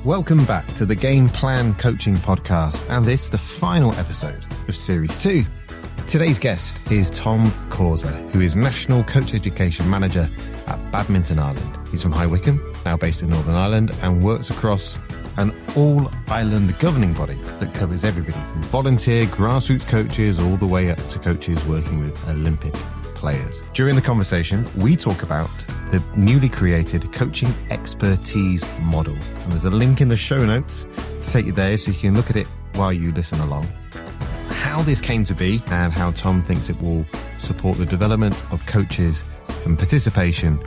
Welcome back to the Game Plan Coaching Podcast, and this the final episode of Series 2. Today's guest is Tom Causer, who is National Coach Education Manager at Badminton Ireland. He's from High Wycombe, now based in Northern Ireland, and works across an all-Ireland governing body that covers everybody from volunteer, grassroots coaches, all the way up to coaches working with Olympic players. During the conversation, we talk about the newly created coaching expertise model. And there's a link in the show notes to take you there so you can look at it while you listen along. How this came to be and how Tom thinks it will support the development of coaches from participation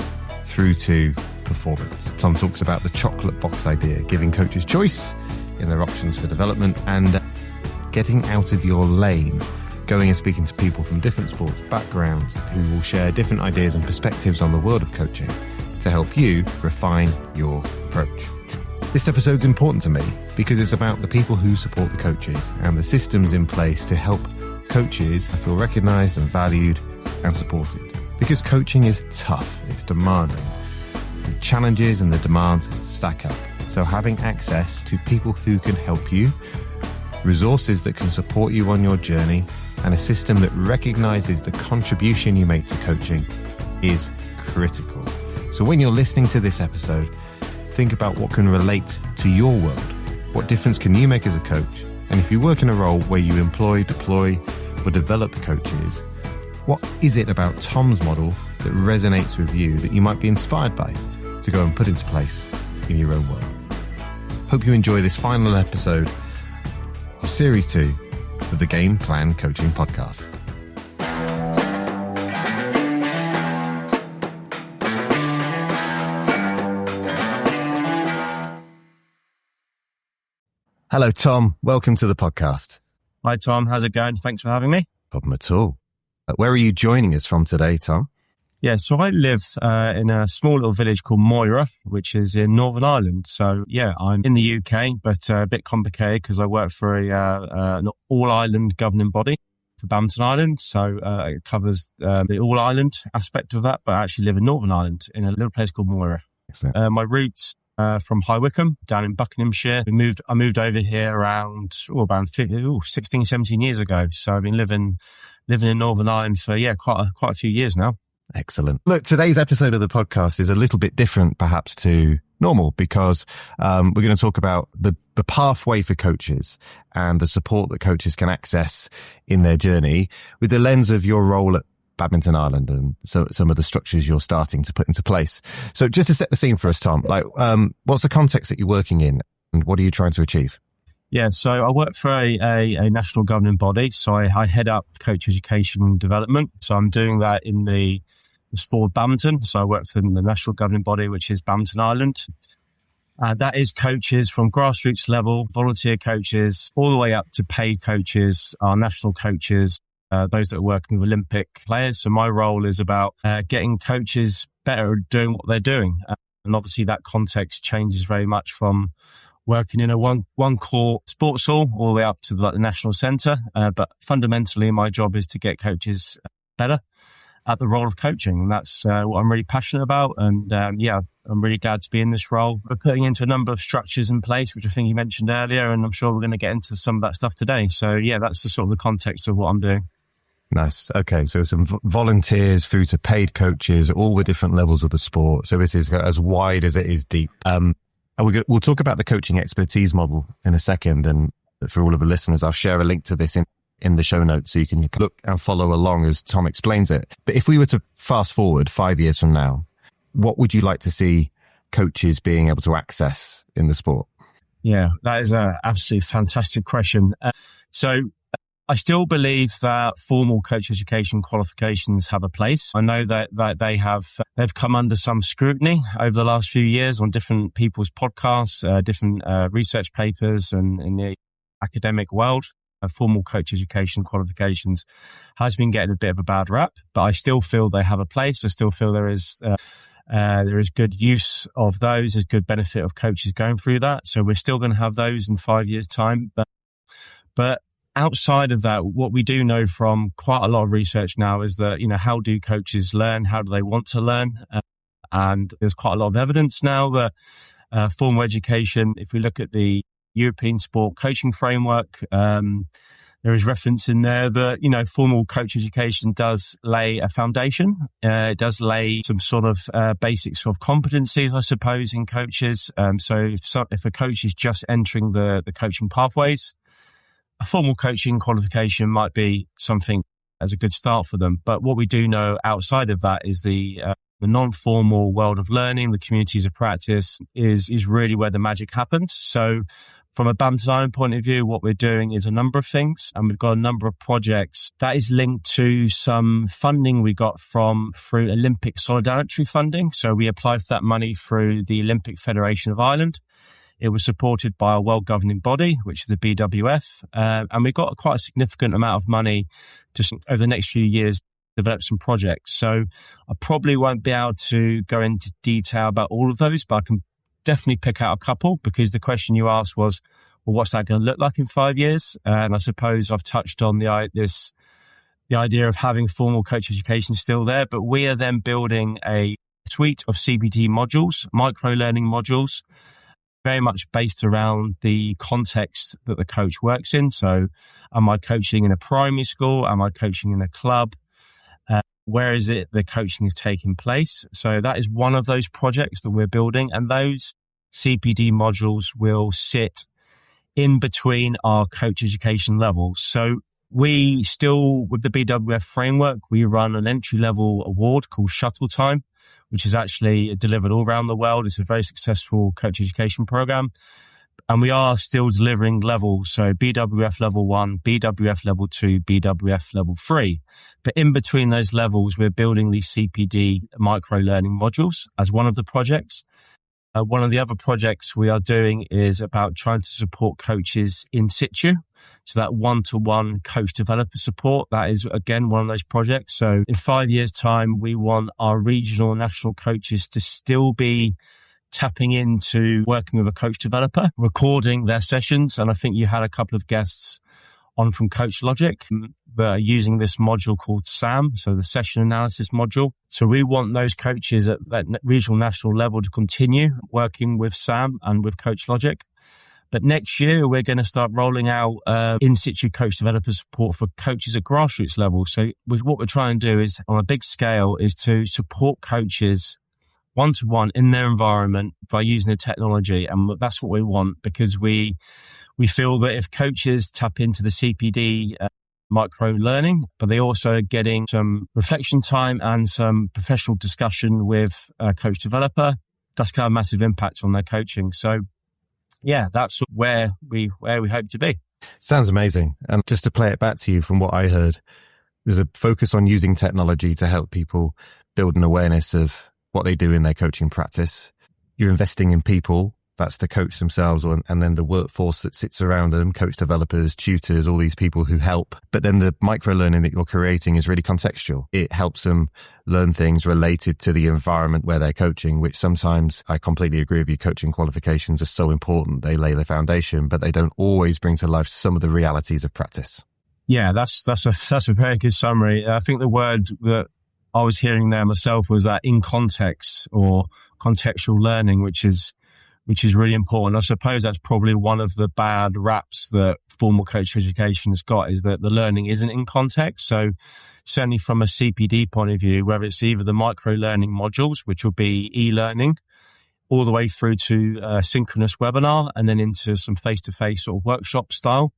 through to performance. Tom talks about the chocolate box idea, giving coaches choice in their options for development and getting out of your lane, going and speaking to people from different sports backgrounds who will share different ideas and perspectives on the world of coaching to help you refine your approach. This episode's important to me because it's about the people who support the coaches and the systems in place to help coaches feel recognised and valued and supported. Because coaching is tough, it's demanding. The challenges and the demands stack up. So having access to people who can help you, resources that can support you on your journey, and a system that recognises the contribution you make to coaching is critical. So when you're listening to this episode, think about what can relate to your world. What difference can you make as a coach? And if you work in a role where you employ, deploy, or develop coaches, what is it about Tom's model that resonates with you that you might be inspired by to go and put into place in your own world? Hope you enjoy this final episode of Series 2 of the Game Plan Coaching Podcast. Hello, Tom. Welcome to the podcast. Hi, Tom. How's it going? Thanks for having me. Problem at all. Where are you joining us from today, Tom? Yeah, so I live in a small little village called Moira, which is in Northern Ireland. So, yeah, I'm in the UK, but a bit complicated because I work for an all-Ireland governing body for Badminton Ireland. So it covers the all-Ireland aspect of that, but I actually live in Northern Ireland in a little place called Moira. My roots from High Wycombe down in Buckinghamshire. I moved over here around 16, 17 years ago. So I've been living in Northern Ireland for, quite a few years now. Excellent. Look, today's episode of the podcast is a little bit different perhaps to normal because we're going to talk about the pathway for coaches and the support that coaches can access in their journey with the lens of your role at Badminton Ireland and so some of the structures you're starting to put into place. So just to set the scene for us, Tom, what's the context that you're working in and what are you trying to achieve? Yeah, so I work for a national governing body. So I head up coach education and development. So I'm doing that in the sport of badminton. So I work for the national governing body, which is Badminton Ireland. That is coaches from grassroots level, volunteer coaches, all the way up to paid coaches, our national coaches, those that are working with Olympic players. So my role is about getting coaches better at doing what they're doing. And obviously that context changes very much from working in a one court sports hall all the way up to the national centre. But fundamentally, my job is to get coaches better at the role of coaching. And that's what I'm really passionate about. And I'm really glad to be in this role. We're putting into a number of structures in place, which I think you mentioned earlier, and I'm sure we're going to get into some of that stuff today. So yeah, that's the sort of the context of what I'm doing. Nice. Okay. So some volunteers through to paid coaches, all the different levels of the sport. So this is as wide as it is deep. And we'll talk about the coaching expertise model in a second. And for all of the listeners, I'll share a link to this in the show notes so you can look and follow along as Tom explains it. But if we were to fast forward 5 years from now, what would you like to see coaches being able to access in the sport? Yeah, that is an absolutely fantastic question. So I still believe that formal coach education qualifications have a place. I know that they've come under some scrutiny over the last few years on different people's podcasts, different research papers, and in the academic world. Formal coach education qualifications has been getting a bit of a bad rap, but I still feel they have a place. I still feel there is good use of those. There's good benefit of coaches going through that. So we're still going to have those in 5 years' time, but outside of that, what we do know from quite a lot of research now is that, how do coaches learn? How do they want to learn? And there's quite a lot of evidence now that Formal education, if we look at the European Sport Coaching Framework, there is reference in there that, formal coach education does lay a foundation. It does lay some sort of basic sort of competencies, I suppose, in coaches. So if a coach is just entering the coaching pathways, a formal coaching qualification might be something as a good start for them. But what we do know outside of that is the non-formal world of learning, the communities of practice is really where the magic happens. So from a Badminton Ireland point of view, what we're doing is a number of things, and we've got a number of projects that is linked to some funding we got through Olympic Solidarity funding. So we applied for that money through the Olympic Federation of Ireland. It was supported by a well-governing body, which is the BWF, and we got quite a significant amount of money to, over the next few years, develop some projects. So I probably won't be able to go into detail about all of those, but I can definitely pick out a couple, because the question you asked was, well, what's that going to look like in 5 years? And I suppose I've touched on the idea of having formal coach education still there, but we are then building a suite of CPD modules, micro-learning modules, very much based around the context that the coach works in. So am I coaching in a primary school? Am I coaching in a club? Where is it the coaching is taking place? So that is one of those projects that we're building. And those CPD modules will sit in between our coach education levels. So we still, with the BWF framework, we run an entry-level award called Shuttle Time, which is actually delivered all around the world. It's a very successful coach education program. And we are still delivering levels. So BWF level 1, BWF level 2, BWF level 3. But in between those levels, we're building these CPD micro-learning modules as one of the projects. One of the other projects we are doing is about trying to support coaches in situ. So that one-to-one coach developer support, that is, again, one of those projects. So in 5 years' time, we want our regional and national coaches to still be tapping into working with a coach developer, recording their sessions. And I think you had a couple of guests on from Coach Logic that are using this module called SAM, so the session analysis module. So we want those coaches at that regional national level to continue working with SAM and with Coach Logic. But next year, we're going to start rolling out in-situ coach developer support for coaches at grassroots level. So what we're trying to do is, on a big scale, is to support coaches one-to-one in their environment by using the technology. And that's what we want, because we feel that if coaches tap into the CPD micro-learning, but they also are getting some reflection time and some professional discussion with a coach developer, that's going to have a massive impact on their coaching. So yeah, that's where we hope to be. Sounds amazing. And just to play it back to you from what I heard, there's a focus on using technology to help people build an awareness of what they do in their coaching practice. You're investing in people, that's the coach themselves, and then the workforce that sits around them, coach developers, tutors, all these people who help. But then the micro-learning that you're creating is really contextual. It helps them learn things related to the environment where they're coaching, which sometimes, I completely agree with you, coaching qualifications are so important. They lay the foundation, but they don't always bring to life some of the realities of practice. Yeah, that's a very good summary. I think the word that I was hearing there myself was that in context or contextual learning, which is really important. I suppose that's probably one of the bad raps that formal coach education has got, is that the learning isn't in context. So certainly from a CPD point of view, whether it's either the micro-learning modules, which will be e-learning, all the way through to synchronous webinar and then into some face-to-face sort of workshop style,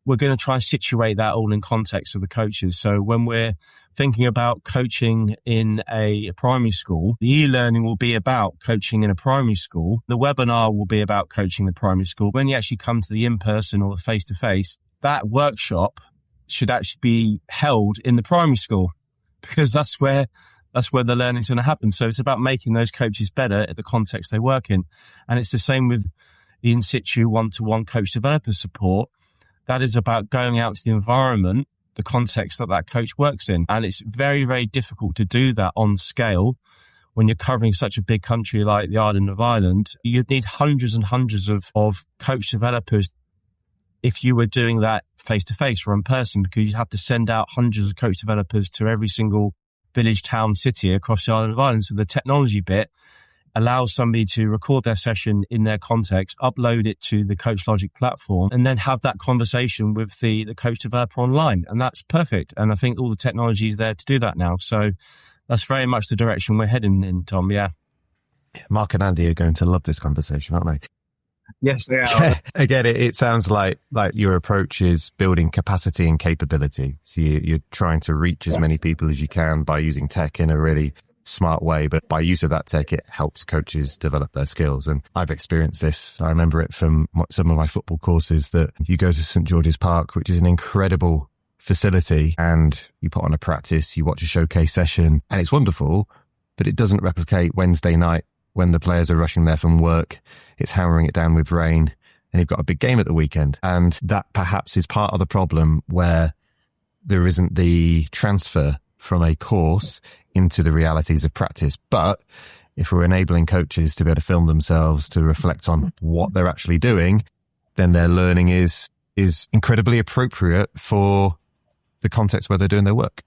we're going to try and situate that all in context of the coaches. So when we're thinking about coaching in a primary school, the e-learning will be about coaching in a primary school. The webinar will be about coaching in the primary school. When you actually come to the in-person or the face-to-face, that workshop should actually be held in the primary school, because that's where the learning is going to happen. So it's about making those coaches better at the context they work in. And it's the same with the in-situ one-to-one coach developer support. That is about going out to the environment, the context that coach works in. And it's very, very difficult to do that on scale when you're covering such a big country like the island of Ireland. You'd need hundreds and hundreds of coach developers if you were doing that face-to-face or in person, because you'd have to send out hundreds of coach developers to every single village, town, city across the island of Ireland. So the technology bit allows somebody to record their session in their context, upload it to the Coach Logic platform, and then have that conversation with the coach developer online. And that's perfect. And I think all the technology is there to do that now. So that's very much the direction we're heading in, Tom. Yeah. Mark and Andy are going to love this conversation, aren't they? Yes, they are. Again, it sounds like your approach is building capacity and capability. So you're trying to reach as many people as you can by using tech in a really smart way. But by use of that tech, it helps coaches develop their skills. And I've experienced this. I remember it from some of my football courses, that you go to St. George's Park, which is an incredible facility, and you put on a practice, you watch a showcase session, and it's wonderful, but it doesn't replicate Wednesday night when the players are rushing there from work. It's hammering it down with rain, and you've got a big game at the weekend. And that perhaps is part of the problem, where there isn't the transfer from a course into the realities of practice. But if we're enabling coaches to be able to film themselves, to reflect on what they're actually doing, then their learning is incredibly appropriate for the context where they're doing their work.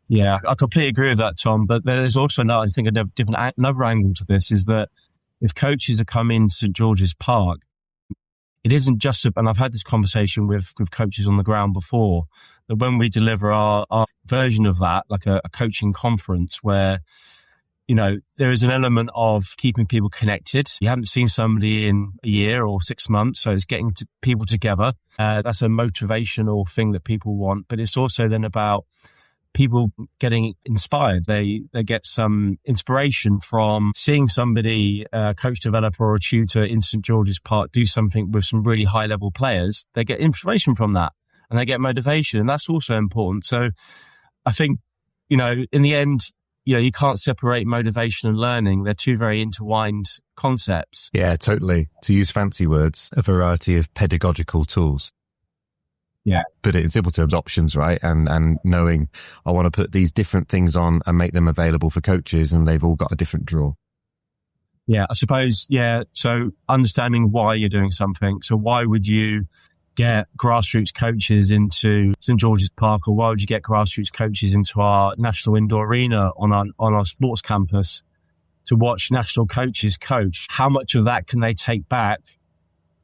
Yeah, I completely agree with that, Tom. But there's also another angle to this, is that if coaches are coming to St. George's Park, it isn't just, and I've had this conversation with coaches on the ground before, that when we deliver our version of that, like a coaching conference where, there is an element of keeping people connected. You haven't seen somebody in a year or 6 months, so it's getting people together. That's a motivational thing that people want, but it's also then about people getting inspired. They get some inspiration from seeing somebody, a coach developer or a tutor in St. George's Park, do something with some really high level players. They get inspiration from that and they get motivation. And that's also important. So I think, in the end, you can't separate motivation and learning. They're two very intertwined concepts. Yeah, totally. To use fancy words, a variety of pedagogical tools. Yeah. But it's able to have options, right? And knowing I want to put these different things on and make them available for coaches, and they've all got a different draw. Yeah, I suppose, yeah. So understanding why you're doing something. So why would you get grassroots coaches into St. George's Park, or why would you get grassroots coaches into our national indoor arena on our sports campus to watch national coaches coach? How much of that can they take back?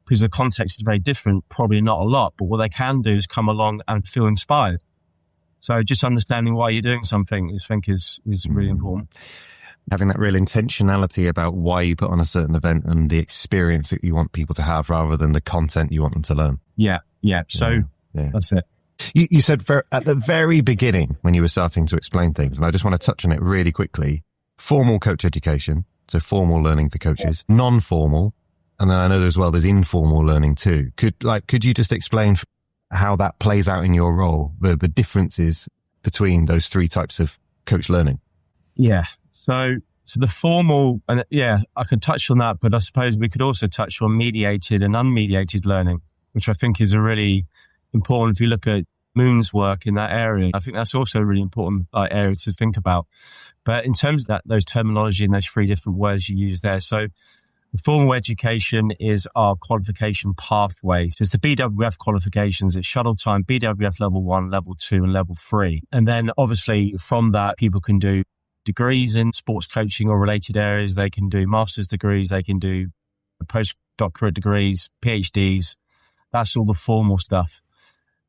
Because the context is very different, probably not a lot, but what they can do is come along and feel inspired. So just understanding why you're doing something, I think is really important. Having that real intentionality about why you put on a certain event and the experience that you want people to have, rather than the content you want them to learn. Yeah. So that's it. You said at the very beginning, when you were starting to explain things, and I just want to touch on it really quickly, formal coach education, so formal learning for coaches, non-formal, and then I know as well there's informal learning too. Could you just explain how that plays out in your role, the differences between those three types of coach learning? Yeah. So the formal, and I could touch on that, but I suppose we could also touch on mediated and unmediated learning, which I think is a really important. If you look at Moon's work in that area, I think that's also a really important area to think about. But in terms of that, those terminology and those three different words you use there. So formal education is our qualification pathway. So it's the BWF qualifications. It's shuttle time, BWF level 1, level 2, and level 3. And then obviously from that, people can do degrees in sports coaching or related areas. They can do master's degrees. They can do postdoctorate degrees, PhDs. That's all the formal stuff.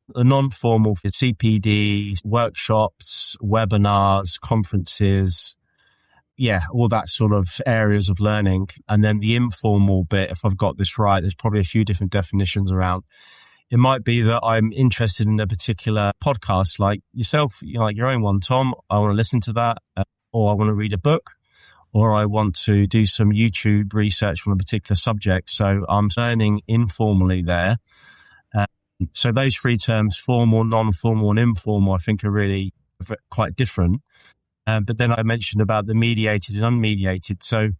The non-formal is CPD, workshops, webinars, conferences, all that sort of areas of learning. And then the informal bit, if I've got this right, there's probably a few different definitions around. It might be that I'm interested in a particular podcast, like yourself, like your own one, Tom. I want to listen to that, or I want to read a book, or I want to do some YouTube research on a particular subject. So I'm learning informally there. So those three terms, formal, non-formal, and informal, I think are really quite different. But then I mentioned about the mediated and unmediated. So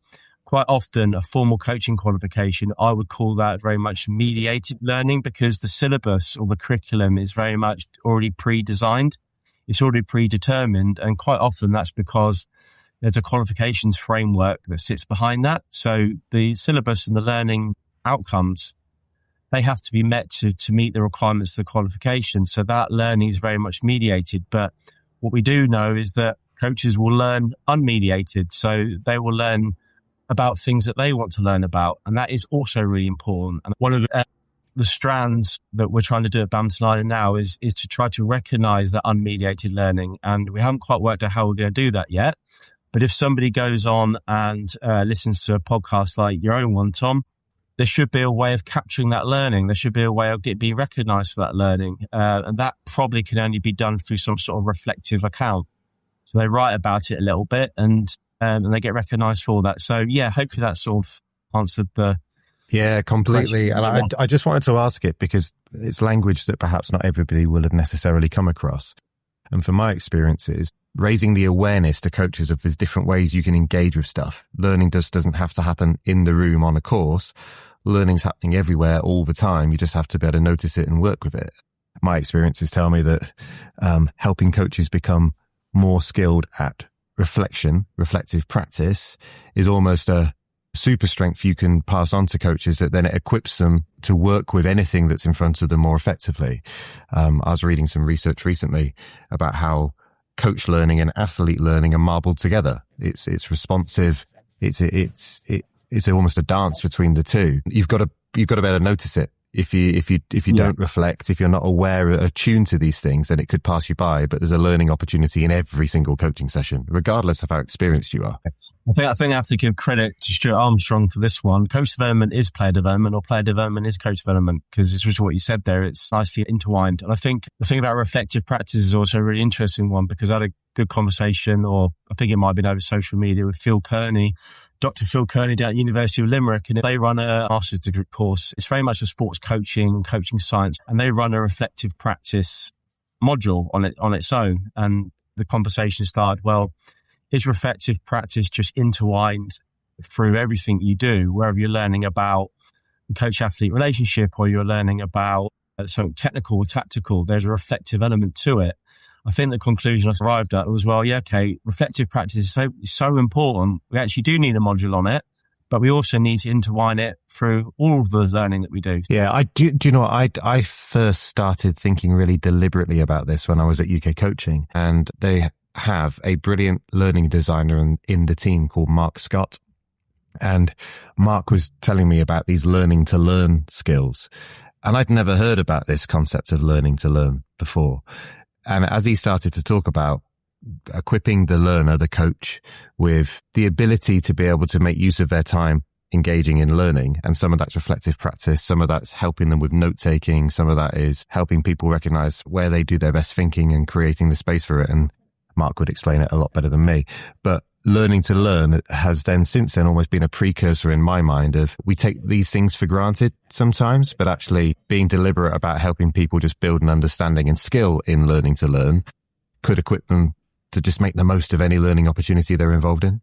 quite often a formal coaching qualification, I would call that very much mediated learning, because the syllabus or the curriculum is very much already pre-designed. It's already predetermined. And quite often that's because there's a qualifications framework that sits behind that. So the syllabus and the learning outcomes, they have to be met to meet the requirements of the qualification. So that learning is very much mediated. But what we do know is that coaches will learn unmediated. So they will learn about things that they want to learn about. And that is also really important. And one of the strands that we're trying to do at Badminton Ireland now is to try to recognise that unmediated learning. And we haven't quite worked out how we're going to do that yet. But if somebody goes on and listens to a podcast like your own one, Tom, there should be a way of capturing that learning. There should be a way of being recognised for that learning. And that probably can only be done through some sort of reflective account. So they write about it a little bit and they get recognised for that. So, yeah, hopefully that sort of answered the... Yeah, completely. And I just wanted to ask it because it's language that perhaps not everybody will have necessarily come across. And from my experiences, raising the awareness to coaches of there's different ways you can engage with stuff. Learning just doesn't have to happen in the room on a course. Learning's happening everywhere all the time. You just have to be able to notice it and work with it. My experiences tell me that helping coaches become more skilled at reflective practice is almost a super strength you can pass on to coaches that then it equips them to work with anything that's in front of them more effectively. I was reading some research recently about how coach learning and athlete learning are marbled together. It's responsive. It's almost a dance between the two. You've got to be able to notice it. If you don't reflect, if you're not aware or attuned to these things, then it could pass you by. But there's a learning opportunity in every single coaching session, regardless of how experienced you are. I think I have to give credit to Stuart Armstrong for this one. Coach development is player development, or player development is coach development, because it's just what you said there. It's nicely intertwined. And I think the thing about reflective practice is also a really interesting one, because I had a good conversation, or I think it might have been over social media, with Phil Kearney, Dr. Phil Kearney down at the University of Limerick, and they run a master's degree course. It's very much a sports coaching science, and they run a reflective practice module on its own. And the conversation started, well, is reflective practice just intertwined through everything you do, wherever you're learning about the coach-athlete relationship or you're learning about something technical or tactical, there's a reflective element to it. I think the conclusion I arrived at was, well, yeah, okay, reflective practice is so important. We actually do need a module on it, but we also need to intertwine it through all of the learning that we do. Yeah, do you know what? I first started thinking really deliberately about this when I was at UK Coaching, and they have a brilliant learning designer in the team called Mark Scott. And Mark was telling me about these learning to learn skills. And I'd never heard about this concept of learning to learn before. And as he started to talk about equipping the learner, the coach, with the ability to be able to make use of their time engaging in learning, and some of that's reflective practice, some of that's helping them with note-taking, some of that is helping people recognize where they do their best thinking and creating the space for it. And Mark would explain it a lot better than me. But learning to learn has then since then almost been a precursor in my mind of, we take these things for granted sometimes, but actually being deliberate about helping people just build an understanding and skill in learning to learn could equip them to just make the most of any learning opportunity they're involved in.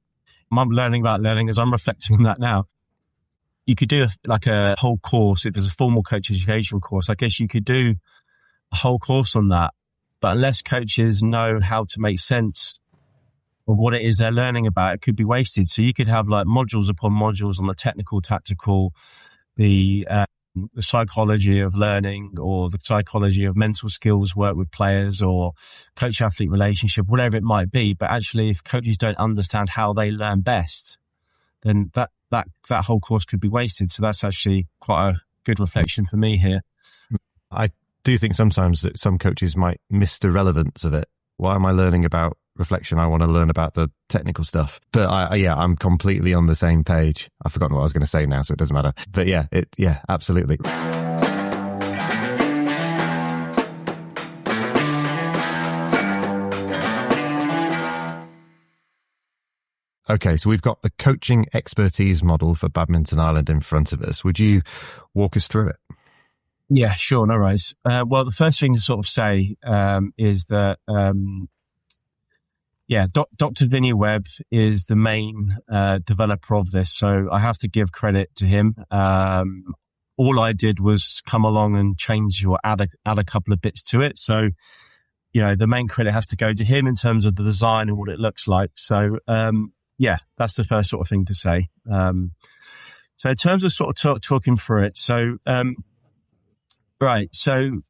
I'm learning about learning as I'm reflecting on that now. You could do a whole course. If there's a formal coach education course, I guess you could do a whole course on that. But unless coaches know how to make sense of what it is they're learning about, it could be wasted. So you could have like modules upon modules on the technical, tactical, the psychology of learning, or the psychology of mental skills work with players, or coach-athlete relationship, whatever it might be. But actually, if coaches don't understand how they learn best, then that whole course could be wasted. So that's actually quite a good reflection for me here. I do think sometimes that some coaches might miss the relevance of it. Why am I learning about reflection? I want to learn about the technical stuff. But I'm completely on the same page. I've forgotten what I was going to say now, so it doesn't matter. But yeah, absolutely. Okay, so we've got the coaching expertise model for Badminton Ireland in front of us. Would you walk us through it? Yeah, sure, no worries. Well, the first thing to sort of say is that, Dr. Vinny Webb is the main developer of this, so I have to give credit to him. All I did was come along and change or add a couple of bits to it. So, the main credit has to go to him in terms of the design and what it looks like. So, that's the first sort of thing to say. So in terms of sort of talking through it, so... Right. So I'm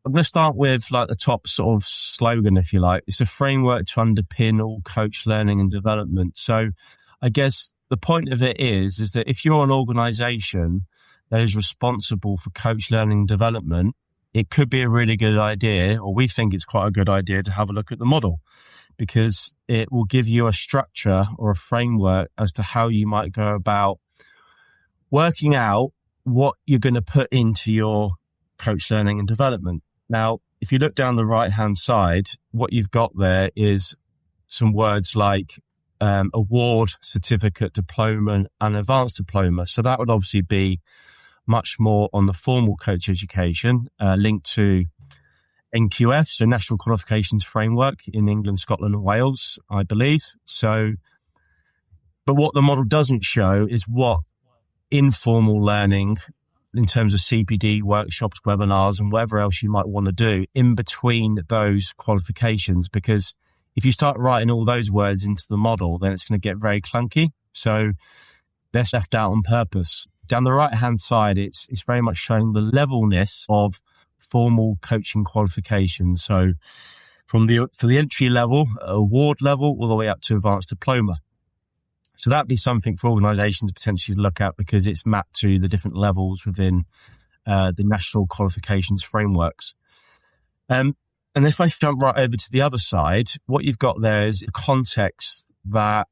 going to start with like the top sort of slogan, if you like. It's a framework to underpin all coach learning and development. So I guess the point of it is that if you're an organization that is responsible for coach learning and development, it could be a really good idea, or we think it's quite a good idea, to have a look at the model, because it will give you a structure or a framework as to how you might go about working out what you're going to put into your coach learning and development. Now, if you look down the right-hand side, what you've got there is some words like award, certificate, diploma, and advanced diploma. So that would obviously be much more on the formal coach education, linked to NQF, so National Qualifications Framework in England, Scotland, and Wales, I believe. So, but what the model doesn't show is what informal learning in terms of CPD, workshops, webinars, and whatever else you might want to do in between those qualifications. Because if you start writing all those words into the model, then it's going to get very clunky. So they're left out on purpose. Down the right-hand side, it's very much showing the levelness of formal coaching qualifications. So for the entry level, award level, all the way up to advanced diploma. So that'd be something for organisations potentially to look at, because it's mapped to the different levels within the national qualifications frameworks. And if I jump right over to the other side, what you've got there is a context that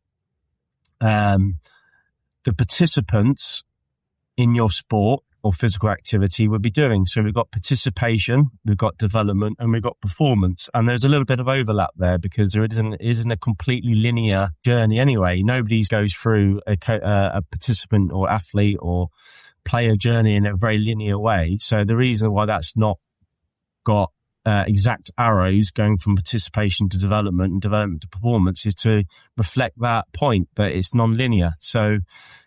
the participants in your sport or physical activity would be doing. So we've got participation, we've got development, and we've got performance. And there's a little bit of overlap there, because there isn't a completely linear journey anyway. Nobody goes through a participant or athlete or player journey in a very linear way. So the reason why that's not got exact arrows going from participation to development and development to performance is to reflect that point, that it's non-linear. So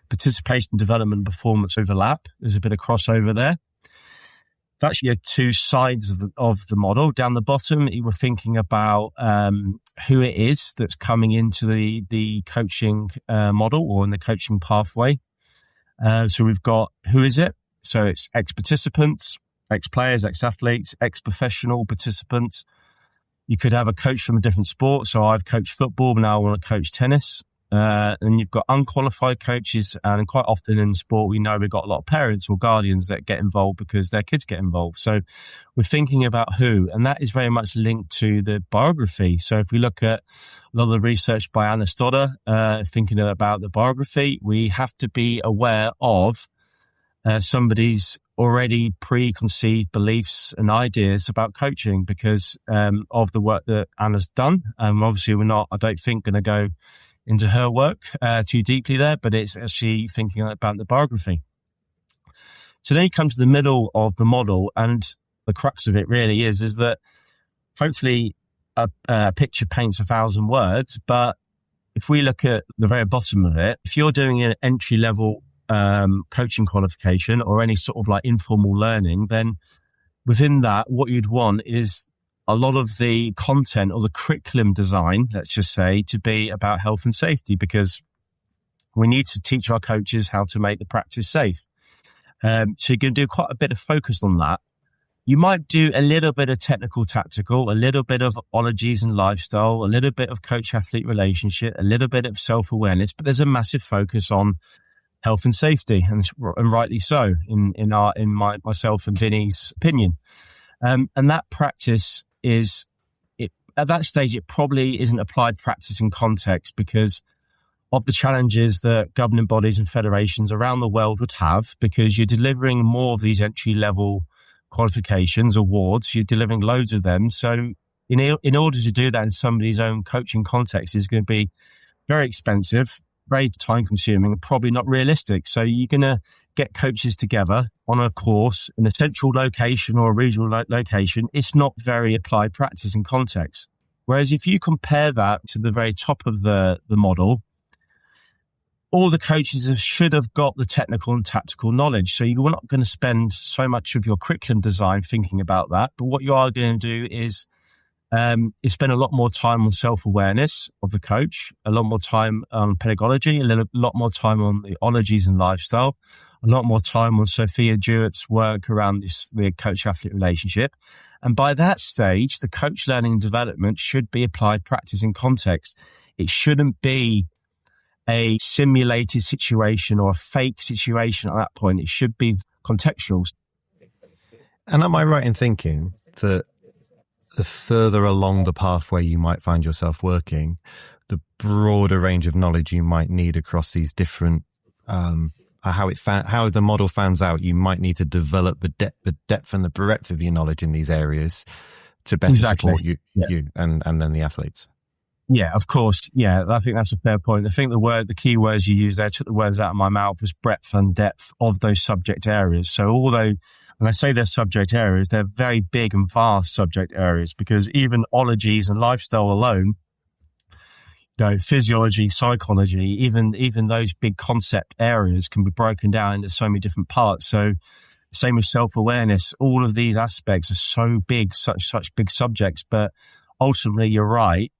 participation, development, and performance overlap. There's a bit of crossover there. That's your two sides of the model. Down the bottom, we're thinking about who it is that's coming into the coaching model or in the coaching pathway. So we've got who is it? So it's ex-participants, ex-players, ex-athletes, ex-professional participants. You could have a coach from a different sport. So I've coached football, but now I want to coach tennis. And you've got unqualified coaches, and quite often in sport, we know we've got a lot of parents or guardians that get involved because their kids get involved. So we're thinking about who, and that is very much linked to the biography. So if we look at a lot of the research by Anna Stodder, thinking about the biography, we have to be aware of somebody's already preconceived beliefs and ideas about coaching because of the work that Anna's done. Obviously, we're not, I don't think, going to go into her work too deeply there, but it's actually thinking about the biography. So then you come to the middle of the model, and the crux of it really is that hopefully a picture paints 1,000 words, but if we look at the very bottom of it, if you're doing an entry-level coaching qualification or any sort of like informal learning, then within that, what you'd want is a lot of the content or the curriculum design, let's just say, to be about health and safety, because we need to teach our coaches how to make the practice safe. So you're going to do quite a bit of focus on that. You might do a little bit of technical tactical, a little bit of ologies and lifestyle, a little bit of coach-athlete relationship, a little bit of self-awareness, but there's a massive focus on health and safety, and rightly so, in myself and Vinny's opinion. And that practice is, at that stage, it probably isn't applied practice in context because of the challenges that governing bodies and federations around the world would have, because you're delivering more of these entry-level qualifications, awards, you're delivering loads of them. So in order to do that in somebody's own coaching context is going to be very expensive, very time-consuming, and probably not realistic. So you're going to get coaches together on a course in a central location or a regional location. It's not very applied practice in context. Whereas if you compare that to the very top of the model, all the coaches should have got the technical and tactical knowledge. So you're not going to spend so much of your curriculum design thinking about that. But what you are going to do is spend a lot more time on self-awareness of the coach, a lot more time on pedagogy, a lot more time on the ologies and lifestyle, a lot more time on Sophia Jewett's work around the coach-athlete relationship. And by that stage, the coach learning and development should be applied practice in context. It shouldn't be a simulated situation or a fake situation at that point. It should be contextual. And am I right in thinking that the further along the pathway you might find yourself working, the broader range of knowledge you might need across these different, how the model fans out, you might need to develop the depth and the breadth of your knowledge in these areas to better support you and then the athletes. Yeah, of course. Yeah, I think that's a fair point. I think the key words you used there, took the words out of my mouth, was breadth and depth of those subject areas. So although, when I say they're subject areas, they're very big and vast subject areas, because even ologies and lifestyle alone, physiology, psychology, even those big concept areas can be broken down into so many different parts. So same with self-awareness. All of these aspects are so big, such big subjects. But ultimately, you're right.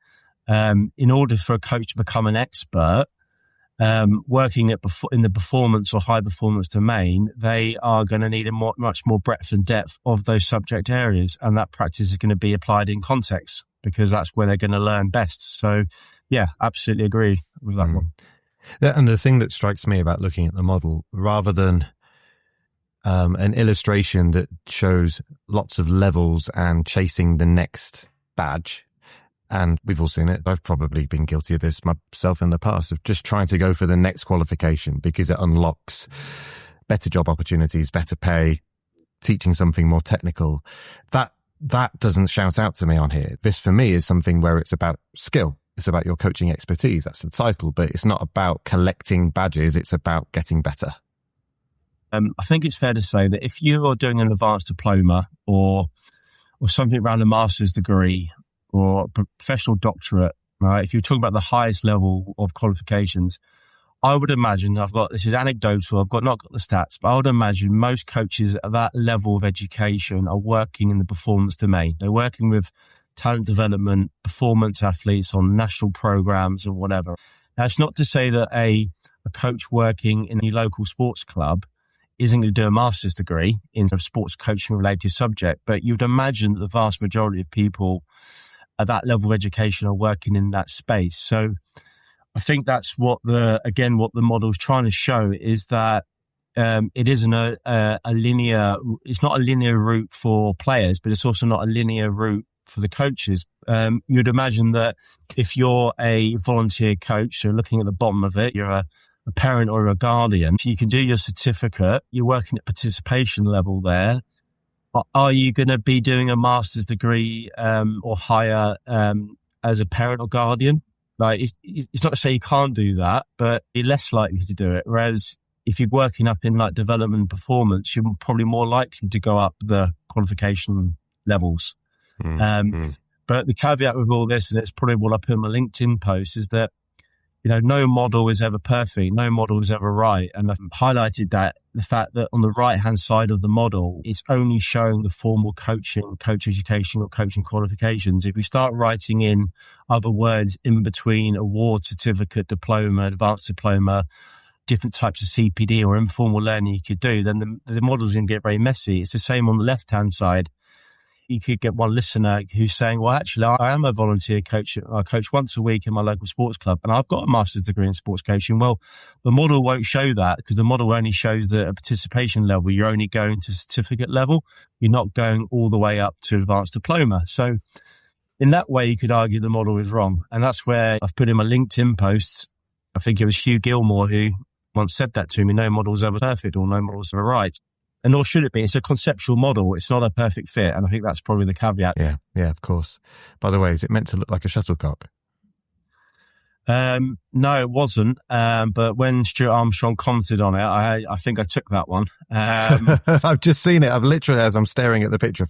In order for a coach to become an expert, working in the performance or high performance domain, they are going to need much more breadth and depth of those subject areas. And that practice is going to be applied in context, because that's where they're going to learn best. So yeah, absolutely agree with that one. And the thing that strikes me about looking at the model, rather than an illustration that shows lots of levels and chasing the next badge, and we've all seen it. I've probably been guilty of this myself in the past, of just trying to go for the next qualification because it unlocks better job opportunities, better pay, teaching something more technical. That doesn't shout out to me on here. This for me is something where it's about skill. It's about your coaching expertise. That's the title, but it's not about collecting badges. It's about getting better. I think it's fair to say that if you are doing an advanced diploma or something around a master's degree or a professional doctorate, right? If you're talking about the highest level of qualifications, I would imagine, this is anecdotal, I've not got the stats, but I would imagine most coaches at that level of education are working in the performance domain. They're working with talent development, performance athletes on national programs or whatever. Now, it's not to say that a coach working in a local sports club isn't going to do a master's degree in a sports coaching related subject, but you'd imagine that the vast majority of people at that level of education are working in that space. So I think that's what the model is trying to show, is that it isn't a linear, it's not a linear route for players, but it's also not a linear route for the coaches. You'd imagine that if you're a volunteer coach, so looking at the bottom of it, you're a parent or a guardian, you can do your certificate, you're working at participation level there. Are you going to be doing a master's degree or higher as a parent or guardian? Like, it's not to say you can't do that, but you're less likely to do it. Whereas if you're working up in like development and performance, you're probably more likely to go up the qualification levels. But the caveat with all this, and it's probably what I put in my LinkedIn post, is that, no model is ever perfect. No model is ever right. And I've highlighted that, the fact that on the right-hand side of the model, it's only showing the formal coaching, coach education or coaching qualifications. If we start writing in other words in between award, certificate, diploma, advanced diploma, different types of CPD or informal learning you could do, then the model's going to get very messy. It's the same on the left-hand side. You could get one listener who's saying, well, actually, I am a volunteer coach. I coach once a week in my local sports club, and I've got a master's degree in sports coaching. Well, the model won't show that, because the model only shows that at participation level, you're only going to certificate level. You're not going all the way up to advanced diploma. So in that way, you could argue the model is wrong. And that's where I've put in my LinkedIn posts. I think it was Hugh Gilmore who once said that to me: no model's ever perfect, or no model's ever right. And nor should it be. It's a conceptual model. It's not a perfect fit. And I think that's probably the caveat. Yeah, of course. By the way, is it meant to look like a shuttlecock? No, it wasn't. But when Stuart Armstrong commented on it, I think I took that one. I've just seen it. I've literally, as I'm staring at the picture,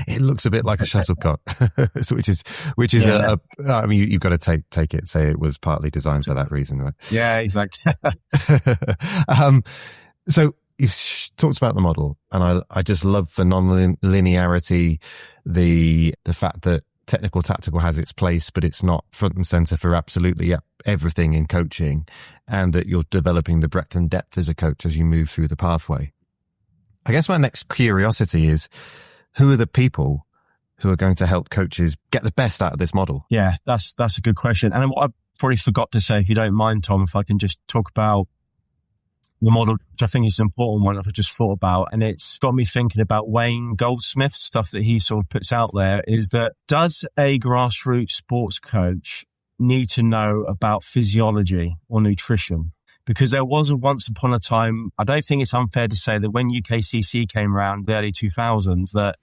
it looks a bit like a shuttlecock, which is yeah. I mean, you've got to take it, say it was partly designed for that reason, right? Yeah, exactly. So you've talked about the model, and I just love the non-linearity, the fact that technical tactical has its place, but it's not front and center for absolutely everything in coaching, and that you're developing the breadth and depth as a coach as you move through the pathway. I guess my next curiosity is, who are the people who are going to help coaches get the best out of this model? Yeah, that's a good question. And what probably forgot to say, if you don't mind, Tom, if I can just talk about the model, which I think is an important one I've just thought about, and it's got me thinking about Wayne Goldsmith's stuff that he sort of puts out there, is that does a grassroots sports coach need to know about physiology or nutrition? Because there was once upon a time, I don't think it's unfair to say that when UKCC came around the early 2000s, that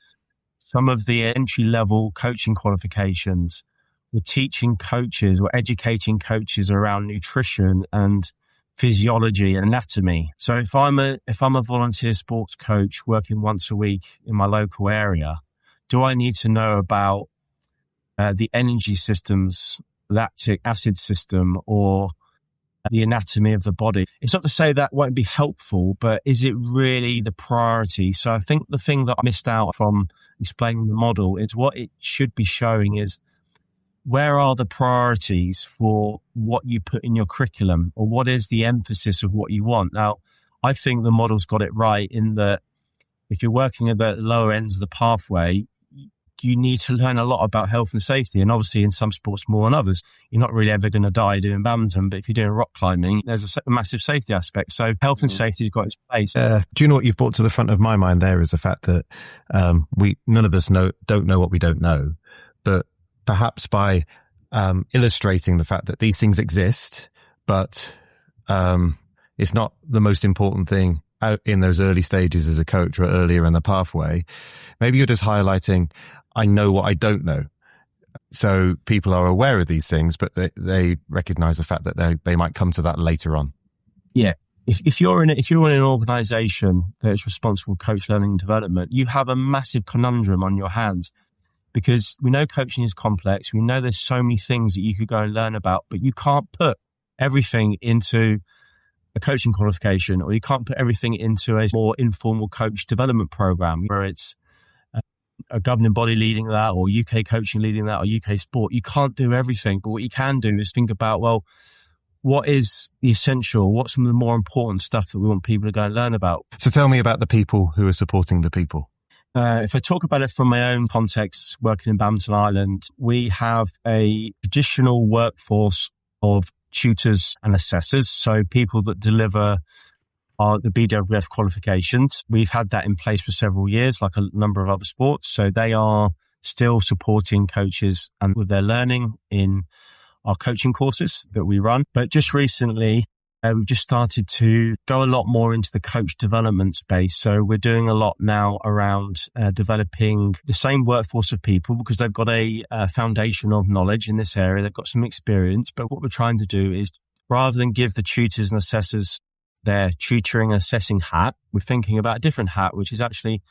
some of the entry-level coaching qualifications were teaching coaches or educating coaches around nutrition and physiology and anatomy. So if I'm a volunteer sports coach working once a week in my local area, do I need to know about the energy systems, lactic acid system, or the anatomy of the body? It's not to say that won't be helpful, but is it really the priority? So I think the thing that I missed out from explaining the model is what it should be showing is, where are the priorities for what you put in your curriculum, or what is the emphasis of what you want? Now, I think the model's got it right in that if you're working at the lower ends of the pathway, you need to learn a lot about health and safety. And obviously in some sports more than others, you're not really ever going to die doing badminton, but if you're doing rock climbing, there's a massive safety aspect. So health and safety has got its place. Do you know what you've brought to the front of my mind there is the fact that none of us don't know what we don't know, but perhaps by illustrating the fact that these things exist, but it's not the most important thing out in those early stages as a coach or earlier in the pathway. Maybe you're just highlighting, I know what I don't know. So people are aware of these things, but they recognize the fact that they might come to that later on. Yeah. If you're in an organization that is responsible for coach learning and development, you have a massive conundrum on your hands, because we know coaching is complex. We know there's so many things that you could go and learn about, but you can't put everything into a coaching qualification, or you can't put everything into a more informal coach development program where it's a governing body leading that, or UK coaching leading that, or UK sport. You can't do everything, but what you can do is think about, well, what is the essential? What's some of the more important stuff that we want people to go and learn about? So tell me about the people who are supporting the people. If I talk about it from my own context, working in Badminton Ireland, we have a traditional workforce of tutors and assessors, so people that deliver the BWF qualifications. We've had that in place for several years, like a number of other sports. So they are still supporting coaches and with their learning in our coaching courses that we run. But just recently, we've just started to go a lot more into the coach development space. So we're doing a lot now around developing the same workforce of people, because they've got a foundation of knowledge in this area. They've got some experience. But what we're trying to do is, rather than give the tutors and assessors their tutoring and assessing hat, we're thinking about a different hat, which is actually,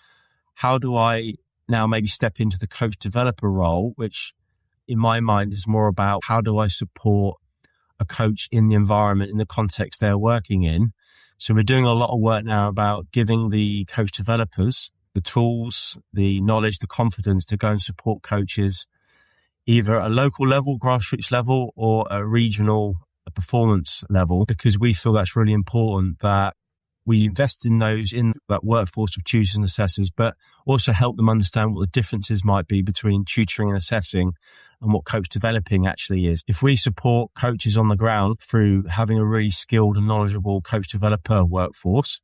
how do I now maybe step into the coach developer role, which in my mind is more about how do I support a coach in the environment, in the context they're working in. So we're doing a lot of work now about giving the coach developers the tools, the knowledge, the confidence to go and support coaches either at a local level, grassroots level, or a regional performance level, because we feel that's really important that we invest in that workforce of tutors and assessors, but also help them understand what the differences might be between tutoring and assessing and what coach developing actually is. If we support coaches on the ground through having a really skilled and knowledgeable coach developer workforce,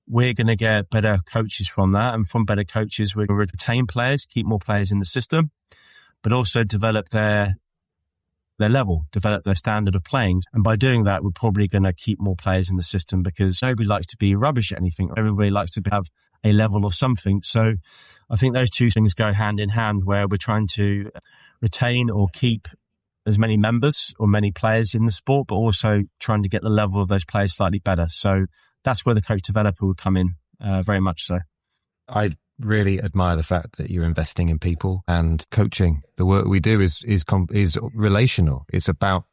we're going to get better coaches from that. And from better coaches, we're going to retain players, keep more players in the system, but also develop their level, develop their standard of playing. And by doing that, we're probably going to keep more players in the system, because nobody likes to be rubbish at anything. Everybody likes to have a level of something. So I think those two things go hand in hand, where we're trying to retain or keep as many members or many players in the sport, but also trying to get the level of those players slightly better. So that's where the coach developer would come in, very much so. I really admire the fact that you're investing in people and coaching. The work we do is relational. It's about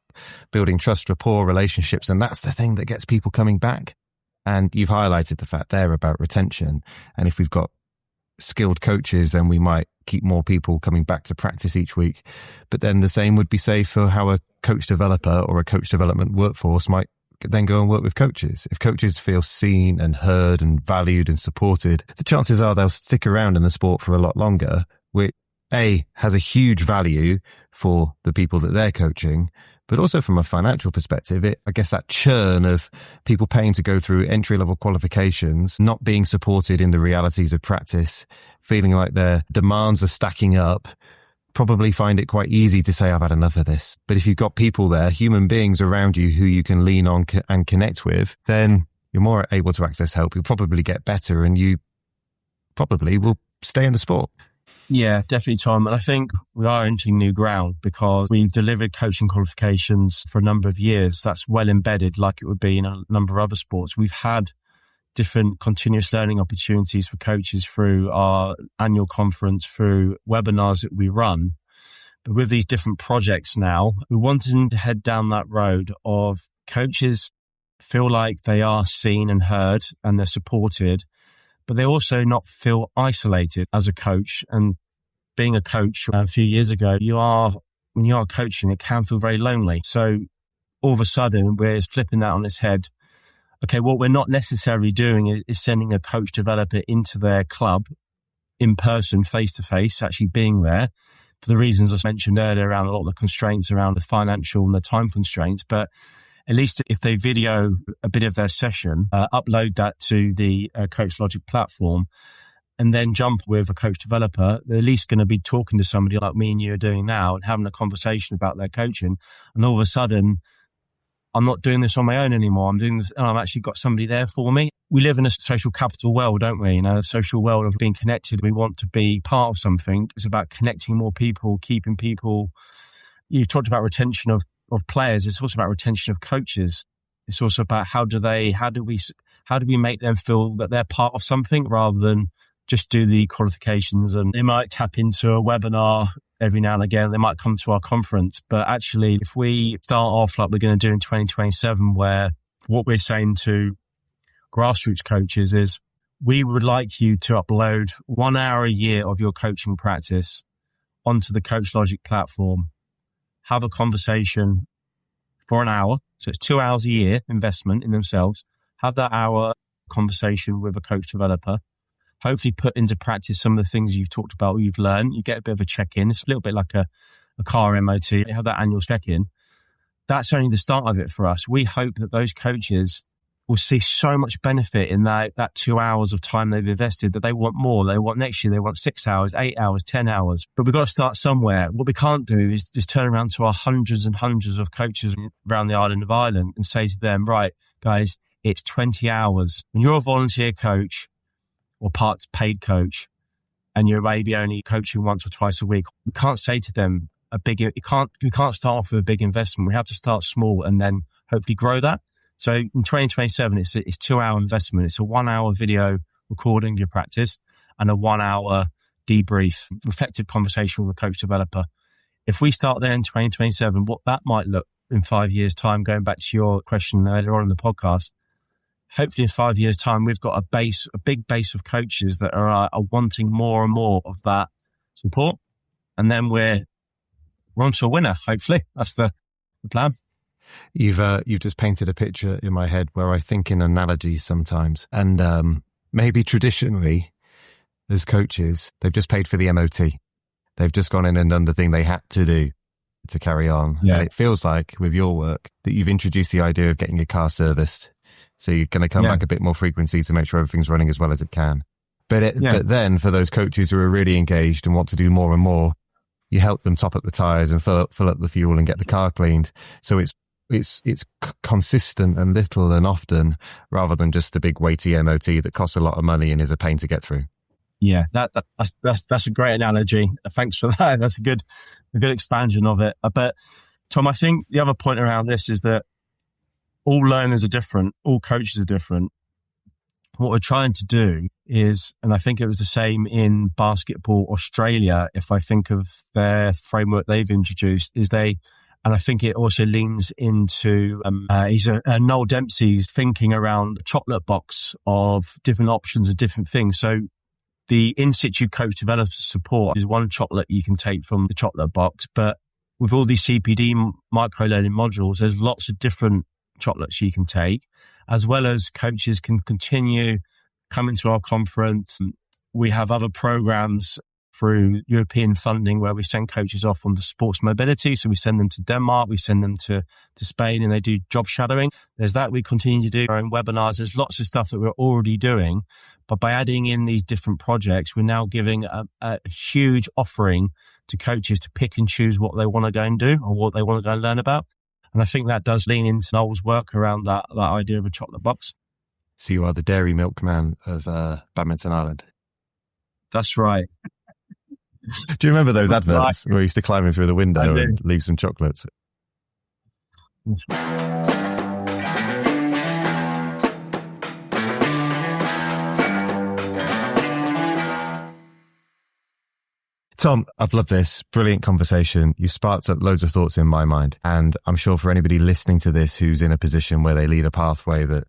building trust, rapport, relationships, and that's the thing that gets people coming back. And you've highlighted the fact there about retention. And if we've got skilled coaches, then we might keep more people coming back to practice each week. But then the same would be said for how a coach developer or a coach development workforce might then go and work with coaches. If coaches feel seen and heard and valued and supported, the chances are they'll stick around in the sport for a lot longer, which A, has a huge value for the people that they're coaching, But also from a financial perspective, I guess that churn of people paying to go through entry-level qualifications, not being supported in the realities of practice, feeling like their demands are stacking up, probably find it quite easy to say, I've had enough of this. But if you've got people there, human beings around you who you can lean on and connect with, then you're more able to access help. You'll probably get better and you probably will stay in the sport. Yeah, definitely, Tom. And I think we are entering new ground because we've delivered coaching qualifications for a number of years. That's well embedded like it would be in a number of other sports. We've had different continuous learning opportunities for coaches through our annual conference, through webinars that we run. But with these different projects now, we're wanting to head down that road of coaches feel like they are seen and heard and they're supported, but they also not feel isolated as a coach. And being a coach a few years ago, when you are coaching, it can feel very lonely. So all of a sudden, we're flipping that on its head. Okay, what we're not necessarily doing is sending a coach developer into their club in person, face to face, actually being there for the reasons I mentioned earlier around a lot of the constraints around the financial and the time constraints. But at least if they video a bit of their session, upload that to the Coach Logic platform, and then jump with a coach developer, they're at least going to be talking to somebody like me and you are doing now and having a conversation about their coaching. And all of a sudden, I'm not doing this on my own anymore. I'm doing this and I've actually got somebody there for me. We live in a social capital world, don't we? A social world of being connected. We want to be part of something. It's about connecting more people, keeping people. You talked about retention of players. It's also about retention of coaches. It's also about how do we make them feel that they're part of something rather than just do the qualifications. And they might tap into a webinar every now and again. They might come to our conference. But actually, if we start off like we're going to do in 2027, where what we're saying to grassroots coaches is we would like you to upload 1 hour a year of your coaching practice onto the Coach Logic platform. Have a conversation for an hour. So it's 2 hours a year investment in themselves. Have that hour conversation with a coach developer. Hopefully put into practice some of the things you've talked about, you've learned. You get a bit of a check-in. It's a little bit like a car MOT. You have that annual check-in. That's only the start of it for us. We hope that those coaches will see so much benefit in that 2 hours of time they've invested that they want more. They want next year, they want 6 hours, 8 hours, 10 hours. But we've got to start somewhere. What we can't do is just turn around to our hundreds and hundreds of coaches around the island of Ireland and say to them, right, guys, it's 20 hours. When you're a volunteer coach or part paid coach and you're maybe only coaching once or twice a week, we can't say to them we can't start off with a big investment. We have to start small and then hopefully grow that. So in 2027, it's 2 hour investment. It's a 1 hour video recording of your practice and a 1 hour debrief, reflective conversation with a coach developer. If we start there in 2027, what that might look in 5 years' time, going back to your question earlier on in the podcast, hopefully in 5 years' time, we've got a big base of coaches that are wanting more and more of that support. And then we're on to a winner, hopefully. That's the plan. You've just painted a picture in my head where I think in analogies sometimes. And maybe traditionally, as coaches, they've just paid for the MOT. They've just gone in and done the thing they had to do to carry on. Yeah. And it feels like with your work that you've introduced the idea of getting your car serviced. So you're going to come back a bit more frequency to make sure everything's running as well as it can. But then for those coaches who are really engaged and want to do more and more, you help them top up the tires and fill up the fuel and get the car cleaned. So it's consistent and little and often, rather than just a big weighty MOT that costs a lot of money and is a pain to get through. Yeah, that's a great analogy. Thanks for that. That's a good expansion of it. But Tom, I think the other point around this is that all learners are different, all coaches are different. What we're trying to do is, and I think it was the same in Basketball Australia, if I think of their framework they've introduced, and I think it also leans into Noel Dempsey's thinking around a chocolate box of different options and different things. So the in-situ coach developer support is one chocolate you can take from the chocolate box. But with all these CPD micro-learning modules, there's lots of different chocolates you can take, as well as coaches can continue coming to our conference. We have other programs through European funding where we send coaches off on the sports mobility. So we send them to Denmark, we send them to Spain, and they do job shadowing. There's that we continue to do our own webinars. There's lots of stuff that we're already doing. But by adding in these different projects, we're now giving a huge offering to coaches to pick and choose what they want to go and do or what they want to go and learn about. And I think that does lean into Noel's work around that idea of a chocolate box. So you are the dairy milkman of Badminton Ireland. That's right. Do you remember those adverts where you used to climb in through the window and leave some chocolates? Tom, I've loved this. Brilliant conversation. You sparked up loads of thoughts in my mind. And I'm sure for anybody listening to this who's in a position where they lead a pathway that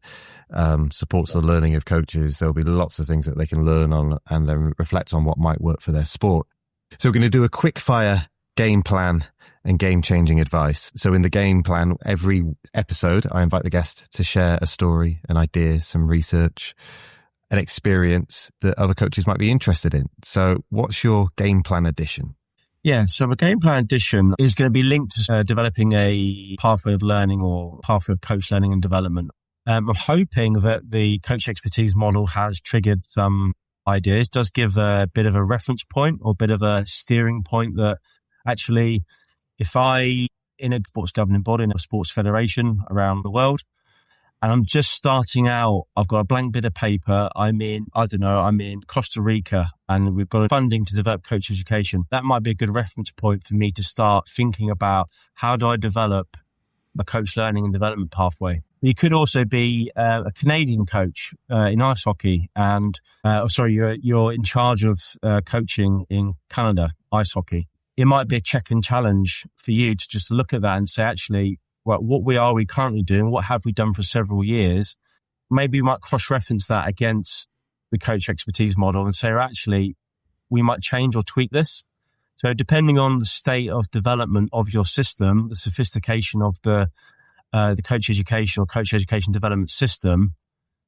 supports the learning of coaches, there'll be lots of things that they can learn on and then reflect on what might work for their sport. So we're going to do a quick fire game plan and game-changing advice. So in the game plan, every episode, I invite the guest to share a story, an idea, some research, an experience that other coaches might be interested in. So what's your game plan addition? Yeah, so a game plan addition is going to be linked to developing a pathway of learning or pathway of coach learning and development. I'm hoping that the coach expertise model has triggered some ideas, does give a bit of a reference point or a bit of a steering point that actually, if I, in a sports governing body, in a sports federation around the world, and I'm just starting out, I've got a blank bit of paper, I'm in Costa Rica, and we've got funding to develop coach education. That might be a good reference point for me to start thinking about how do I develop a coach learning and development pathway. You could also be a Canadian coach in ice hockey, and you're in charge of coaching in Canada ice hockey. It might be a check and challenge for you to just look at that and say, actually, well, what are we currently doing? What have we done for several years? Maybe we might cross-reference that against the coach expertise model and say, actually, we might change or tweak this. So depending on the state of development of your system, the sophistication of the coach education or coach education development system,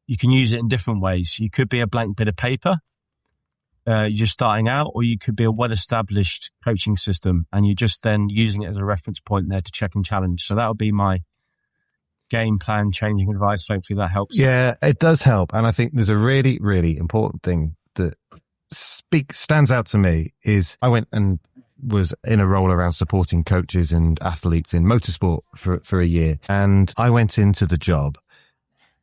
you can use it in different ways. You could be a blank bit of paper, you're just starting out, or you could be a well-established coaching system and you're just then using it as a reference point there to check and challenge. So that would be my game plan changing advice. Hopefully that helps. Yeah, it does help. And I think there's a really, really important thing that stands out to me is I went and was in a role around supporting coaches and athletes in motorsport for a year. And I went into the job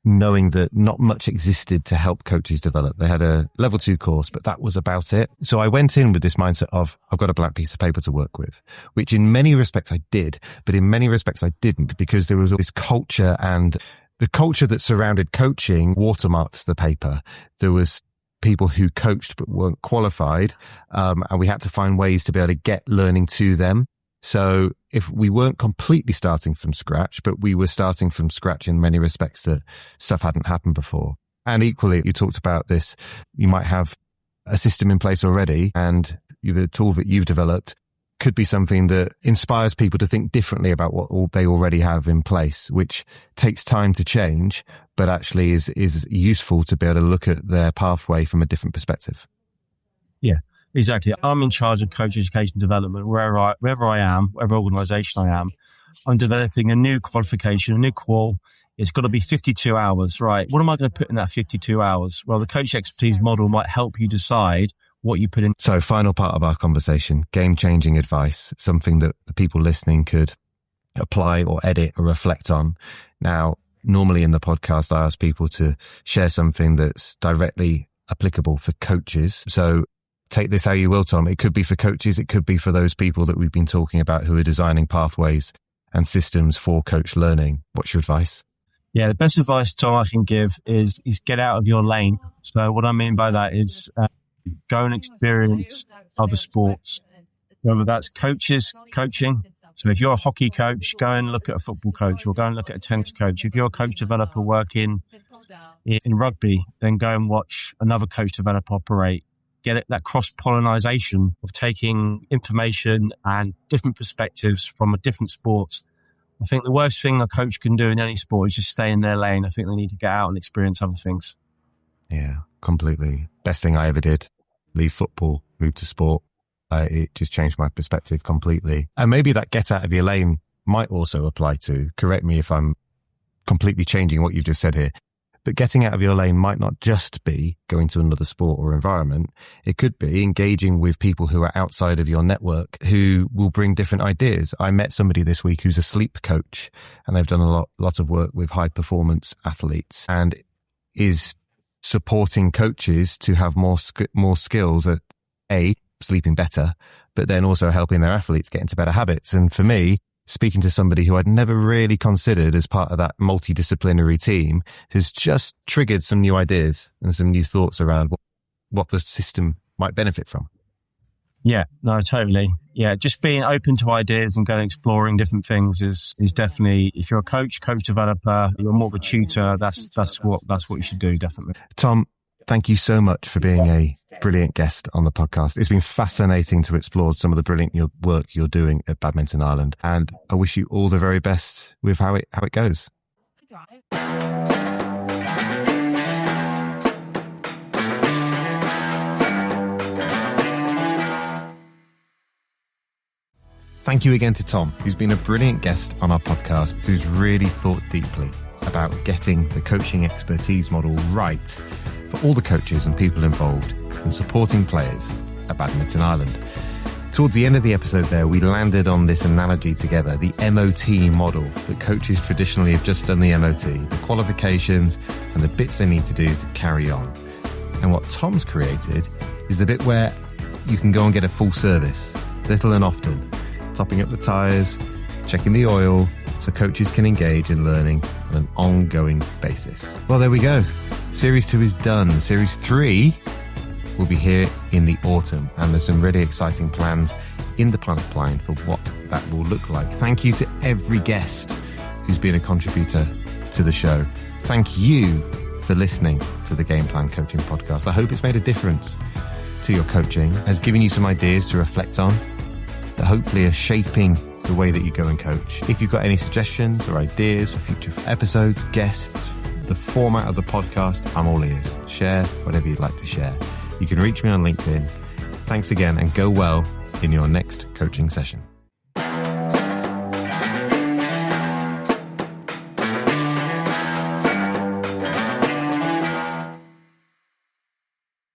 knowing that not much existed to help coaches develop. They had a level 2 course, but that was about it. So I went in with this mindset of, I've got a blank piece of paper to work with, which in many respects I did, but in many respects I didn't, because there was all this culture, and the culture that surrounded coaching watermarked the paper. There was people who coached but weren't qualified, and we had to find ways to be able to get learning to them. So if we weren't completely starting from scratch, but we were starting from scratch in many respects that stuff hadn't happened before. And equally, you talked about this, you might have a system in place already, and the tool that you've developed could be something that inspires people to think differently about what they already have in place, which takes time to change, but actually is useful to be able to look at their pathway from a different perspective. Yeah. Exactly. I'm in charge of coach education development wherever I am, whatever organisation I am. I'm developing a new qualification, a new qual. It's got to be 52 hours, right? What am I going to put in that 52 hours? Well, the coach expertise model might help you decide what you put in. So final part of our conversation, game-changing advice, something that the people listening could apply or edit or reflect on. Now, normally in the podcast, I ask people to share something that's directly applicable for coaches. So take this how you will, Tom. It could be for coaches. It could be for those people that we've been talking about who are designing pathways and systems for coach learning. What's your advice? Yeah, the best advice, Tom, I can give is get out of your lane. So what I mean by that is go and experience other sports, whether that's coaching. So if you're a hockey coach, go and look at a football coach, or go and look at a tennis coach. If you're a coach developer working in rugby, then go and watch another coach developer operate. Get it, that cross-pollination of taking information and different perspectives from a different sport. I think the worst thing a coach can do in any sport is just stay in their lane. I think they need to get out and experience other things. Yeah, completely. Best thing I ever did. leave football, move to sport. It just changed my perspective completely. And maybe that get out of your lane might also apply to, correct me if I'm completely changing what you've just said here, but getting out of your lane might not just be going to another sport or environment. It could be engaging with people who are outside of your network who will bring different ideas. I met somebody this week who's a sleep coach, and they've done a lot of work with high performance athletes and is supporting coaches to have more skills at sleeping better, but then also helping their athletes get into better habits. And for me, speaking to somebody who I'd never really considered as part of that multidisciplinary team has just triggered some new ideas and some new thoughts around what the system might benefit from. Yeah, no, totally. Yeah, just being open to ideas and going exploring different things is definitely, if you're a coach developer, you're more of a tutor, that's what you should do, definitely. Tom, thank you so much for being a brilliant guest on the podcast. It's been fascinating to explore some of the brilliant work you're doing at Badminton Ireland, and I wish you all the very best with how it goes. Thank you again to Tom, who's been a brilliant guest on our podcast, who's really thought deeply about getting the coaching expertise model right for all the coaches and people involved in supporting players at Badminton Ireland. Towards the end of the episode there, we landed on this analogy together, the MOT model, that coaches traditionally have just done the MOT, the qualifications and the bits they need to do to carry on. And what Tom's created is the bit where you can go and get a full service, little and often, topping up the tyres, checking the oil, so coaches can engage in learning on an ongoing basis. Well, there we go. Series 2 is done. Series 3 will be here in the autumn, and there's some really exciting plans in the pipeline for what that will look like. Thank you to every guest who's been a contributor to the show. Thank you for listening to the Game Plan Coaching Podcast. I hope it's made a difference to your coaching, has given you some ideas to reflect on, that hopefully are shaping the way that you go and coach. If you've got any suggestions or ideas for future episodes, guests, the format of the podcast, I'm all ears. Share whatever you'd like to share. You can reach me on LinkedIn. Thanks again, and go well in your next coaching session.